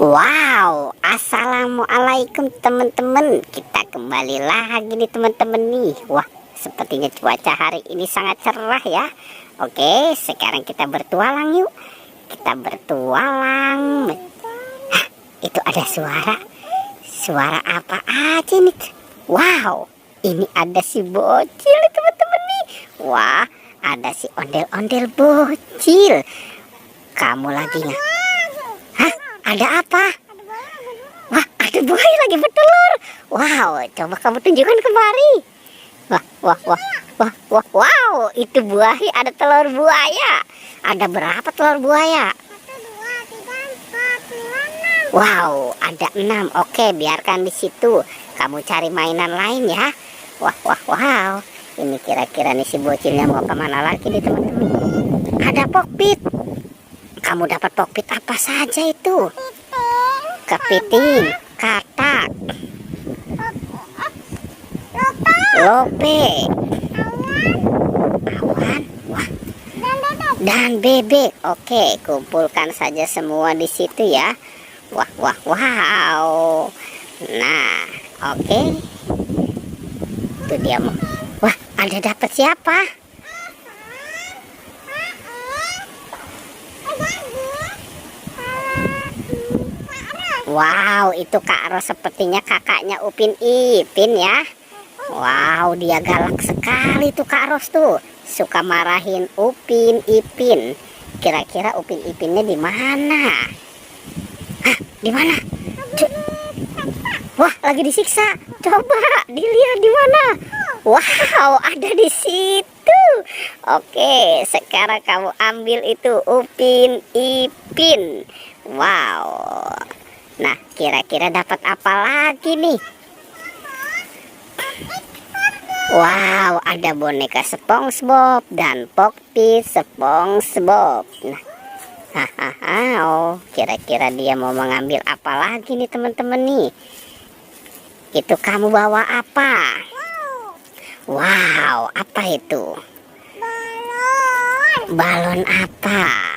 Wow, assalamualaikum teman-teman. Kita kembali lagi nih teman-teman nih. Wah, sepertinya cuaca hari ini sangat cerah ya. Oke, sekarang kita bertualang yuk. Kita bertualang. Hah, itu ada suara. Suara apa aja nih? Wow, ini ada si bocil nih teman-teman nih. Wah, ada si ondel-ondel bocil. Kamu lagi nggak? Hah? Ada apa? Wah, ada buaya lagi bertelur. Wow, coba kamu tunjukkan kemari. Wow, itu buaya, ada telur buaya. Ada berapa telur buaya? 1, 2, 3, 4, 5, 6. Wow, ada 6. Oke, biarkan di situ. Kamu cari mainan lain ya. Wow. Ini kira-kira nih si bocilnya mau kemana lagi nih teman-teman? Ada pokpit. Kamu dapat pokpit apa saja itu? Kepiting, katak, lope, awan, wah, dan bebek. Oke, kumpulkan saja semua di situ ya. Wow. Nah, oke. Itu dia mau. Wah, ada dapat siapa? Wow, itu Kak Ros, sepertinya kakaknya Upin Ipin ya. Wow, dia galak sekali tuh Kak Ros tuh. Suka marahin Upin Ipin. Kira-kira Upin Ipinnya di mana? Hah, di mana? Wah, lagi disiksa. Coba dilihat di mana. Wow, ada di situ. Oke, sekarang kamu ambil itu Upin Ipin. Wow. Nah, kira-kira dapat apa lagi nih? Wow, ada boneka SpongeBob dan pokpit SpongeBob. Nah, kira-kira dia mau mengambil apa lagi nih teman-teman nih? Itu kamu bawa apa? Wow, apa itu? Balon apa?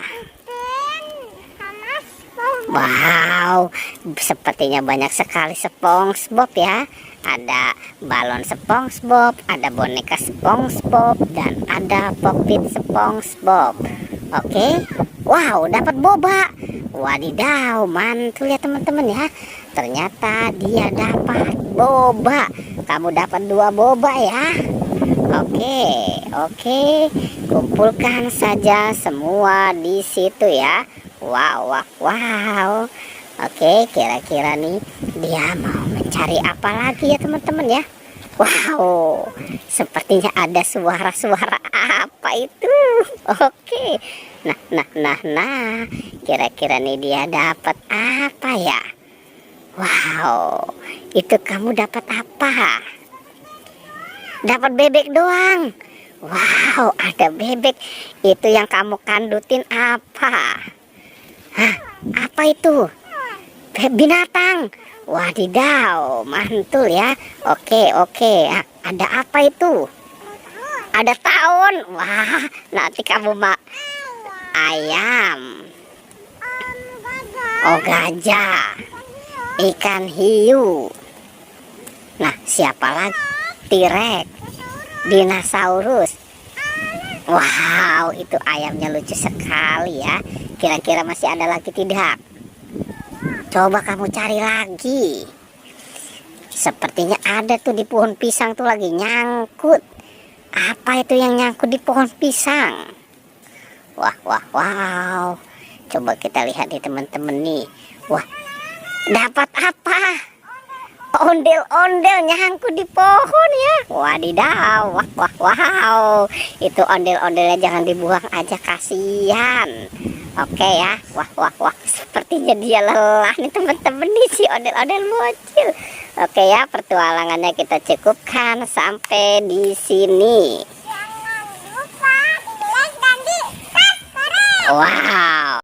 Wow, sepertinya banyak sekali SpongeBob ya. Ada balon SpongeBob, ada boneka SpongeBob, dan ada pokpit SpongeBob. Oke, wow, dapat boba. Wadidaw, mantul ya teman-teman ya. Ternyata dia dapat boba. Kamu dapat 2 boba ya. Oke, kumpulkan saja semua di situ ya. Wow. Oke, kira-kira nih dia mau mencari apa lagi ya teman-teman ya. Wow, sepertinya ada suara-suara apa itu. Oke, nah, kira-kira nih dia dapat apa ya? Wow, itu kamu dapat apa? Dapat bebek doang. Wow, ada bebek. Itu yang kamu kandutin apa? Hah, apa itu? Binatang. Wadidaw, mantul ya. Oke. Ada apa itu? Ada tahun. Wah, nanti kamu ayam. Oh, gajah. Ikan hiu. Nah, siapa lagi? T-Rex. Dinosaurus. Wow, itu ayamnya lucu sekali ya. Kira-kira masih ada lagi tidak? Coba kamu cari lagi. Sepertinya ada tuh di pohon pisang tuh lagi nyangkut. Apa itu yang nyangkut di pohon pisang? Wow. Coba kita lihat nih teman-teman nih. Wah, dapat apa? Ondel-ondel nyangkut di pohon ya. Wadidaw. Wow. Itu ondel-ondelnya jangan dibuang aja, kasihan. Oke ya. Wah. Sepertinya dia lelah nih teman-teman nih si ondel-ondel bocil. Oke ya, pertualangannya kita cukupkan sampai di sini. Wow.